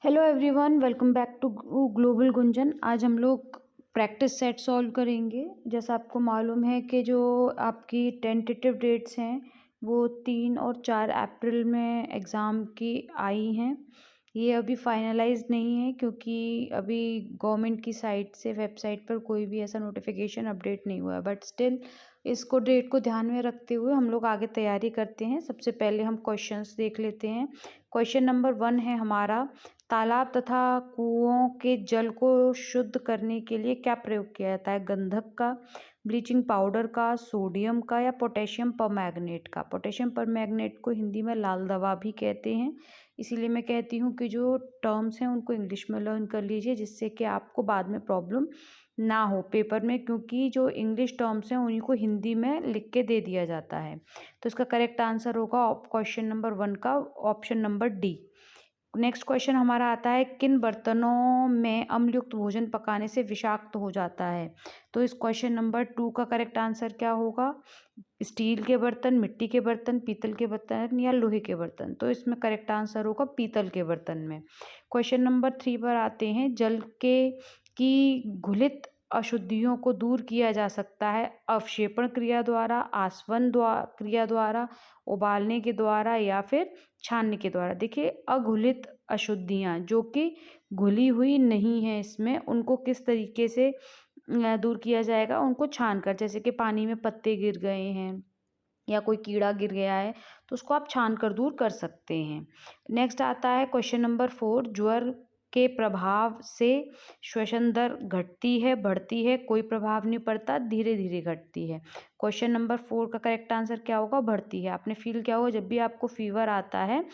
Hello everyone, welcome back to global Gunjan. आज हम लोग प्रैक्टिस सेट सॉल्व करेंगे। जैसा आपको मालूम है कि जो आपकी टेंटेटिव डेट्स हैं वो 3 और 4 अप्रैल में एग्ज़ाम की आई हैं। ये अभी फाइनलाइज नहीं है क्योंकि अभी गवर्नमेंट की साइट से वेबसाइट पर कोई भी ऐसा नोटिफिकेशन अपडेट नहीं हुआ है, बट स्टिल इसको डेट को ध्यान में रखते हुए हम लोग आगे तैयारी करते हैं। सबसे पहले हम क्वेश्चंस देख लेते हैं। क्वेश्चन नंबर 1 है हमारा, तालाब तथा कुओं के जल को शुद्ध करने के लिए क्या प्रयोग किया जाता है? गंधक का, ब्लीचिंग पाउडर का, सोडियम का या पोटेशियम परमैंगनेट का? पोटेशियम परमैंगनेट को हिंदी में लाल दवा भी कहते हैं। इसीलिए मैं कहती हूँ कि जो टर्म्स हैं उनको इंग्लिश में लर्न कर लीजिए, जिससे कि आपको बाद में प्रॉब्लम ना हो पेपर में, क्योंकि जो इंग्लिश टर्म्स हैं उन्हीं को हिंदी में लिख के दे दिया जाता है। तो इसका करेक्ट आंसर होगा क्वेश्चन नंबर 1 का option number D. Next question हमारा आता है, किन बर्तनों में अम्लयुक्त भोजन पकाने से विषाक्त हो जाता है? तो इस क्वेश्चन नंबर 2 का करेक्ट आंसर क्या होगा? स्टील के बर्तन, मिट्टी के बर्तन, पीतल के बर्तन या लोहे के बर्तन? तो इसमें करेक्ट आंसर होगा पीतल के बर्तन में। क्वेश्चन नंबर 3 पर आते हैं, जल के की घुलित अशुद्धियों को दूर किया जा सकता है अवक्षेपण क्रिया द्वारा, आसवन क्रिया द्वारा, उबालने के द्वारा या फिर छानने के द्वारा। देखिए, अघुलित अशुद्धियाँ जो कि घुली हुई नहीं है, इसमें उनको किस तरीके से दूर किया जाएगा? उनको छान कर, जैसे कि पानी में पत्ते गिर गए हैं या कोई कीड़ा गिर गया है तो उसको आप छान कर दूर कर सकते हैं। नेक्स्ट आता है क्वेश्चन नंबर 4, ज्वर के प्रभाव से श्वसन दर घटती है, बढ़ती है? कोई प्रभाव नहीं पड़ता, धीरे धीरे घटती है। क्वेश्चन नंबर 4 का करेक्ट आंसर क्या होगा? बढ़ती है। आपने फील किया होगा, जब भी आपको फीवर आता है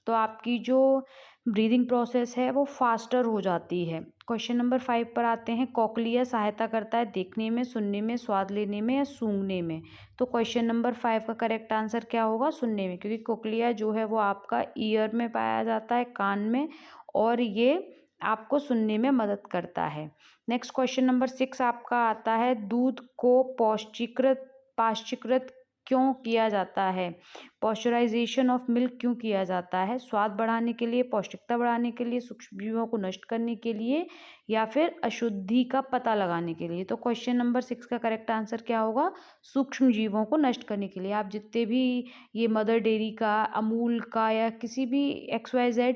तो आपकी जो ब्रीदिंग प्रोसेस है वो फास्टर हो जाती है। क्वेश्चन नंबर 5 पर आते हैं, कॉकलिया सहायता करता है देखने में, सुनने में, स्वाद लेने में या सूंघने में? तो क्वेश्चन नंबर 5 का करेक्ट आंसर क्या होगा? सुनने में, क्योंकि कोक्लिया जो है वो आपका ईयर में पाया जाता है, कान में, और ये आपको सुनने में मदद करता है। नेक्स्ट क्वेश्चन नंबर 6 आपका आता है, दूध को पाश्चीकृत क्यों किया जाता है? पॉस्चराइजेशन ऑफ मिल्क क्यों किया जाता है? स्वाद बढ़ाने के लिए, पौष्टिकता बढ़ाने के लिए, सूक्ष्मजीवों को नष्ट करने के लिए या फिर अशुद्धि का पता लगाने के लिए? तो क्वेश्चन नंबर 6 का करेक्ट आंसर क्या होगा? सूक्ष्म जीवों को नष्ट करने के लिए। आप जितने भी ये मदर डेयरी का, अमूल का या किसी भी XYZ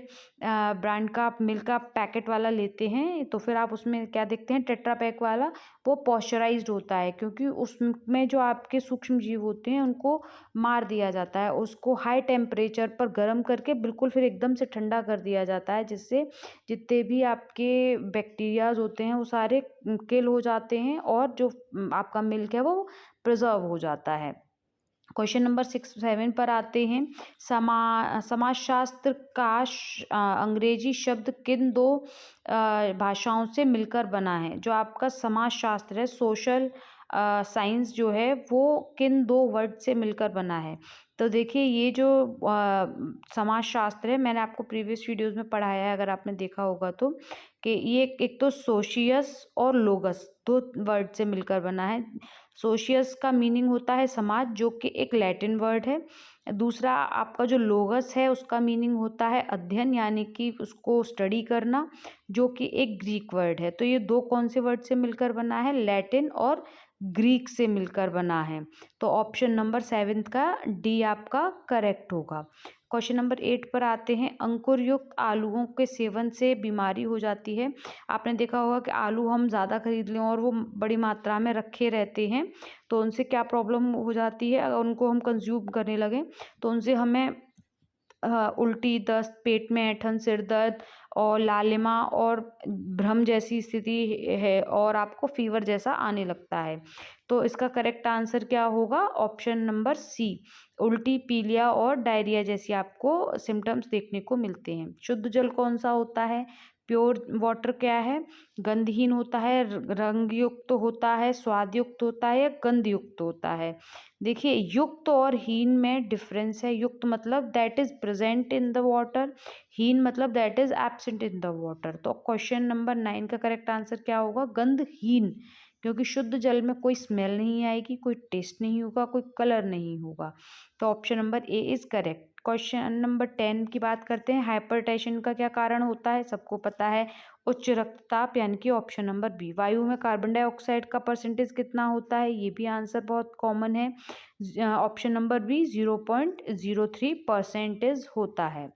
ब्रांड का आप मिल्क का पैकेट वाला लेते हैं तो फिर आप उसमें क्या देखते हैं? टेट्रा पैक वाला, वो पॉस्चराइज्ड होता है, क्योंकि उसमें जो आपके सूक्ष्म जीव होते हैं उनको मार दिया जाता है। उसको हाई टेम्परेचर पर गर्म करके बिल्कुल फिर एकदम से ठंडा कर दिया जाता है, जिससे जितने भी आपके बैक्टीरियाज होते हैं वो सारे किल हो जाते हैं और जो आपका मिल्क है वो प्रिजर्व हो जाता है। क्वेश्चन नंबर 7 पर आते हैं, समाजशास्त्र का अंग्रेजी शब्द किन दो भाषाओं से मिलकर बना है? जो आपका समाजशास्त्र है, सोशल साइंस जो है, वो किन दो वर्ड से मिलकर बना है? तो देखिए, ये जो समाजशास्त्र है, मैंने आपको प्रीवियस वीडियोज़ में पढ़ाया है, अगर आपने देखा होगा तो, कि ये एक तो सोशियस और लोगस दो वर्ड से मिलकर बना है। सोशियस का मीनिंग होता है समाज, जो कि एक लैटिन वर्ड है। दूसरा आपका जो लोगस है उसका मीनिंग होता है अध्ययन, यानी कि उसको स्टडी करना, जो कि एक ग्रीक वर्ड है। तो ये दो कौन से वर्ड से मिलकर बना है? लैटिन और ग्रीक से मिलकर बना है। तो ऑप्शन नंबर 7 का डी आपका करेक्ट होगा। क्वेश्चन नंबर 8 पर आते हैं, अंकुर युक्त आलूओं के सेवन से बीमारी हो जाती है। आपने देखा होगा कि आलू हम ज़्यादा खरीद लें और वो बड़ी मात्रा में रखे रहते हैं तो उनसे क्या प्रॉब्लम हो जाती है? अगर उनको हम कंज्यूम करने लगें तो उनसे हमें उल्टी, दस्त, पेट में ऐंठन, सिर दर्द और लालिमा और भ्रम जैसी स्थिति है और आपको फीवर जैसा आने लगता है। तो इसका करेक्ट आंसर क्या होगा? ऑप्शन नंबर सी, उल्टी, पीलिया और डायरिया जैसी आपको सिम्टम्स देखने को मिलते हैं। शुद्ध जल कौन सा होता है? प्योर वाटर क्या है? गंधहीन होता है, रंग युक्त होता है, स्वाद युक्त होता है या गंध युक्त होता है? देखिए, युक्त और हीन में डिफरेंस है। युक्त मतलब that is present in the water, हीन मतलब that is absent in the water. तो क्वेश्चन नंबर 9 का करेक्ट आंसर क्या होगा? गंधहीन, क्योंकि शुद्ध जल में कोई स्मेल नहीं आएगी, कोई टेस्ट नहीं होगा, कोई कलर नहीं होगा। तो option number A is correct. Question number 10 की बात करते हैं। हाइपरटेंशन का क्या कारण होता है, सबको पता है, उच्च रक्तचाप, यानी कि ऑप्शन नंबर बी। वायु में कार्बन डाइऑक्साइड का परसेंटेज कितना होता है, ये भी आंसर बहुत कॉमन है, ऑप्शन नंबर बी 0.03% होता है।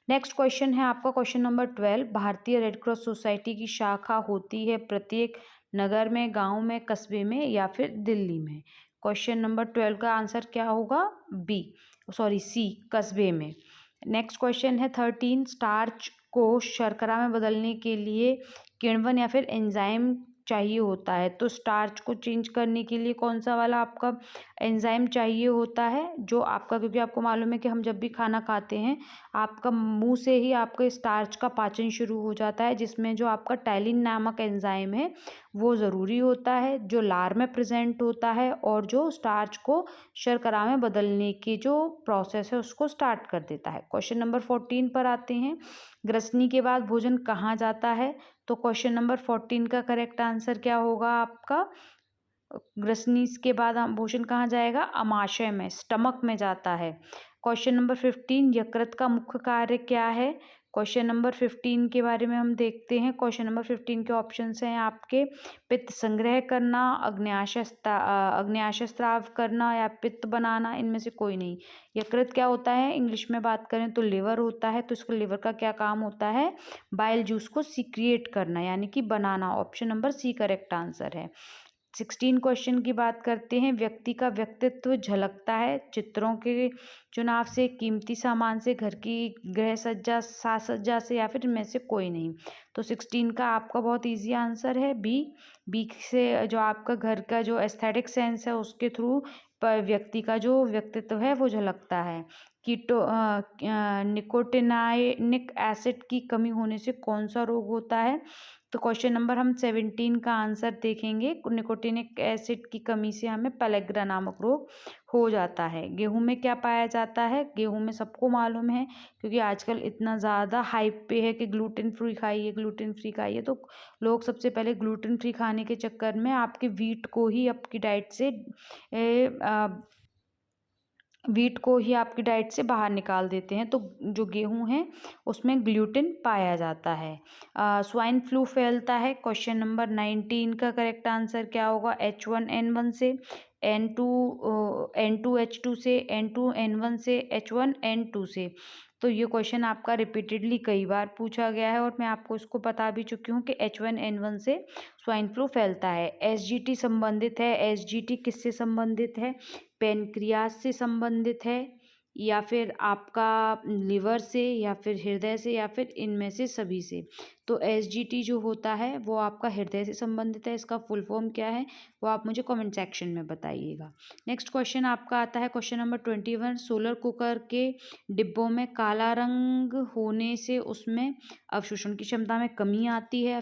नेक्स्ट क्वेश्चन है आपका क्वेश्चन नंबर 12। भारतीय रेड क्रॉस सोसाइटी की शाखा होती है प्रत्येक नगर में, गांव में, कस्बे में या फिर दिल्ली में। क्वेश्चन नंबर 12 का आंसर क्या होगा, सी, कस्बे में। नेक्स्ट क्वेश्चन है 13। स्टार्च को शर्करा में बदलने के लिए किण्वन या फिर एंजाइम चाहिए होता है, तो स्टार्च को चेंज करने के लिए कौन सा वाला आपका एंजाइम चाहिए होता है, जो आपका, क्योंकि आपको मालूम है कि हम जब भी खाना खाते हैं आपका मुंह से ही आपके स्टार्च का पाचन शुरू हो जाता है, जिसमें जो आपका टैलिन नामक एंजाइम है वो ज़रूरी होता है, जो लार में प्रेजेंट होता है और जो स्टार्च को शर्करा में बदलने की जो प्रोसेस है उसको स्टार्ट कर देता है। क्वेश्चन नंबर 14 पर आते हैं। ग्रसनी के बाद भोजन कहाँ जाता है, तो क्वेश्चन नंबर 14 का करेक्ट आंसर क्या होगा आपका, ग्रसनी के बाद हम भोजन कहाँ जाएगा, अमाशय में, स्टमक में जाता है। Question number 15। यकृत का मुख्य कार्य क्या है, क्वेश्चन नंबर 15 के बारे में हम देखते हैं। क्वेश्चन नंबर 15 के ऑप्शंस हैं आपके, पित्त संग्रह करना, अग्न्याशय स्राव करना या पित्त बनाना, इनमें से कोई नहीं। यकृत क्या होता है, इंग्लिश में बात करें तो लिवर होता है, तो इसको लिवर का क्या काम होता है, बाइल जूस को सीक्रिएट करना, यानी कि बनाना, option number C correct answer है। 16 क्वेश्चन की बात करते हैं। व्यक्ति का व्यक्तित्व झलकता है चित्रों के चुनाव से, कीमती सामान से, घर की गृह सज्जा, साज सज्जा से या फिर इनमें से कोई नहीं। तो 16 का आपका बहुत इजी आंसर है बी से, जो आपका घर का जो एस्थेटिक सेंस है उसके थ्रू पर व्यक्ति का जो व्यक्तित्व है वो झलकता है। निकोटिनाइक एसिड की कमी होने से कौन सा रोग होता है, तो क्वेश्चन नंबर हम 17 का आंसर देखेंगे। निकोटिनिक एसिड की कमी से हमें पेलेग्रा नामक रोग हो जाता है। गेहूं में क्या पाया जाता है, गेहूं में सबको मालूम है, क्योंकि आजकल इतना ज़्यादा हाइप पे है कि ग्लूटेन फ्री खाइए, ग्लूटेन फ्री खाइए, तो लोग सबसे पहले ग्लूटेन फ्री खाने के चक्कर में आपके वीट को ही आपकी डाइट से आपकी डाइट से बाहर निकाल देते हैं। तो जो गेहूं है उसमें ग्लूटेन पाया जाता है। स्वाइन फ्लू फैलता है, क्वेश्चन नंबर 19 का करेक्ट आंसर क्या होगा, H1N1 से, N2H2 से, N2N1 से, H1N2 से। तो ये क्वेश्चन आपका रिपीटेडली कई बार पूछा गया है और मैं आपको इसको बता भी चुकी हूँ कि H1N1 से स्वाइन फ्लू फैलता है। SGT संबंधित है, SGT किससे संबंधित है, पेनक्रियास से संबंधित है या फिर आपका लिवर से या फिर हृदय से या फिर इनमें से सभी से। तो SGT जो होता है वो आपका हृदय से संबंधित है, इसका फुल फॉर्म क्या है वो आप मुझे कमेंट सेक्शन में बताइएगा। नेक्स्ट क्वेश्चन आपका आता है क्वेश्चन नंबर 21। सोलर कुकर के डिब्बों में काला रंग होने से उसमें अवशोषण की क्षमता में कमी आती है,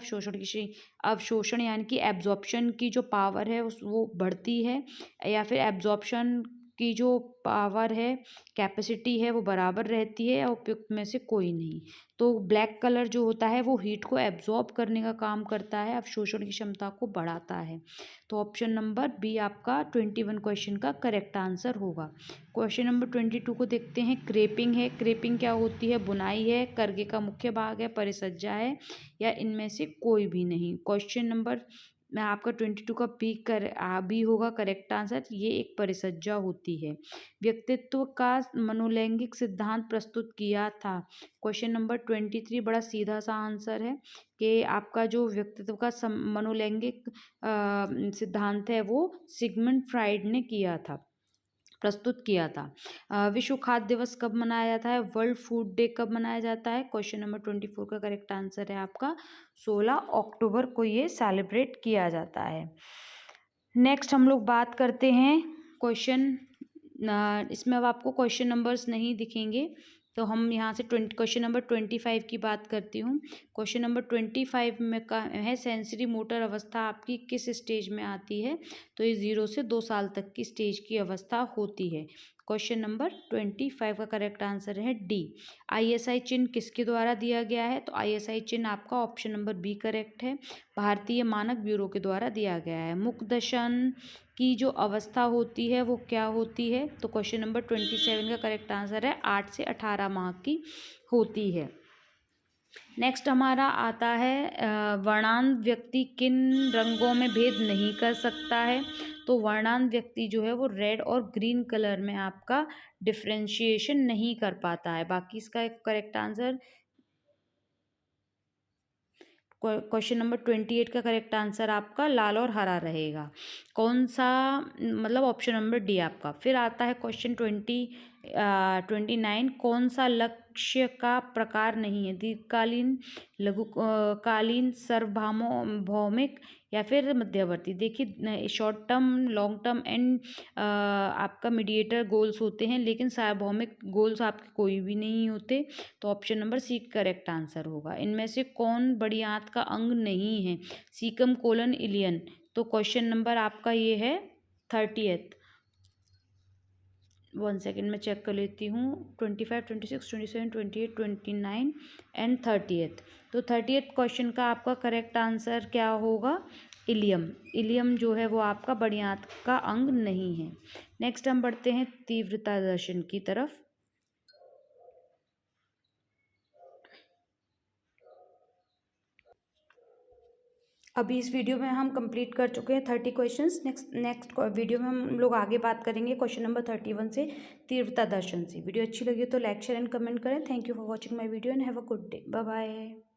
अवशोषण यानी कि एब्जॉर्प्शन की जो पावर है वो बढ़ती है, या फिर एब्जॉर्प्शन की जो पावर है, कैपेसिटी है, वो बराबर रहती है, या उपयुक्त में से कोई नहीं। तो ब्लैक कलर जो होता है वो हीट को एब्जॉर्ब करने का काम करता है, अवशोषण की क्षमता को बढ़ाता है। तो ऑप्शन नंबर बी आपका 21 क्वेश्चन का करेक्ट आंसर होगा। क्वेश्चन नंबर 22 को देखते हैं। क्रेपिंग है, क्रेपिंग क्या होती है, बुनाई है, करगे का मुख्य भाग है, परिसज्जा है, या इनमें से कोई भी नहीं। क्वेश्चन नंबर मैं आपका 22 का बी होगा करेक्ट आंसर, ये एक परिसज्जा होती है। व्यक्तित्व का मनोलैंगिक सिद्धांत प्रस्तुत किया था, क्वेश्चन नंबर 23 बड़ा सीधा सा आंसर है कि आपका जो व्यक्तित्व का मनोलैंगिक सिद्धांत है वो सिगमंड फ्राइड ने प्रस्तुत किया था। विश्व खाद्य दिवस कब मनाया जाता है, वर्ल्ड फूड डे कब मनाया जाता है, क्वेश्चन नंबर 24 का करेक्ट आंसर है आपका 16 अक्टूबर को ये सेलिब्रेट किया जाता है। नेक्स्ट हम लोग बात करते हैं क्वेश्चन, इसमें अब आपको क्वेश्चन नंबर्स नहीं दिखेंगे, तो हम यहाँ से क्वेश्चन नंबर 25 की बात करती हूँ। क्वेश्चन नंबर 25 में का है सेंसरी मोटर अवस्था आपकी किस स्टेज में आती है, तो ये 0 से 2 साल तक की स्टेज की अवस्था होती है। क्वेश्चन नंबर 25 का करेक्ट आंसर है डी। आईएसआई चिन्ह किसके द्वारा दिया गया है? तो आईएसआई चिन्ह आपका ऑप्शन नंबर बी करेक्ट है, भारतीय मानक ब्यूरो के द्वारा दिया गया है। मुक्तदर्शन की जो अवस्था होती है वो क्या होती है? तो क्वेश्चन नंबर 27 का करेक्ट आंसर है 8 से 18 माह की होती है। नेक्स्ट हमारा आता है वर्णांध व्यक्ति किन रंगों में भेद नहीं कर सकता है? तो वर्णांध व्यक्ति जो है वो रेड और ग्रीन कलर में आपका डिफ्रेंशिएशन नहीं कर पाता है। बाकी इसका एक करेक्ट आंसर क्वेश्चन नंबर 28 का करेक्ट आंसर आपका लाल और हरा रहेगा। कौन सा, मतलब ऑप्शन नंबर डी आपका। फिर आता है क्वेश्चन 29, कौन सा लक्ष्य का प्रकार नहीं है? दीर्घकालीन, लघुकालीन, सार्वभौमिक या फिर मध्यवर्ती। देखिए short term, long term and आपका मीडिएटर गोल्स होते हैं, लेकिन सार्वभौमिक गोल्स आपके कोई भी नहीं होते। तो option number C correct answer होगा। इनमें से कौन बड़ी आंत का अंग नहीं है? Caecum colon ileum. तो क्वेश्चन नंबर आपका ये है 30th। 1 सेकेंड में चेक कर लेती हूँ। 25, 26, 27, 28, 29 एंड 30th। तो 30th क्वेश्चन का आपका करेक्ट आंसर क्या होगा? इलियम। इलियम जो है वो आपका बड़ी आंत का अंग नहीं है। नेक्स्ट हम बढ़ते हैं तीव्रता दर्शन की तरफ। अभी इस वीडियो में हम कंप्लीट कर चुके हैं 30 क्वेश्चंस। नेक्स्ट वीडियो में हम लोग आगे बात करेंगे क्वेश्चन नंबर 31 से तीव्रता दर्शन से। वीडियो अच्छी लगी तो लाइक शेयर एंड कमेंट करें। Thank you for watching my video and have a good day. Bye bye.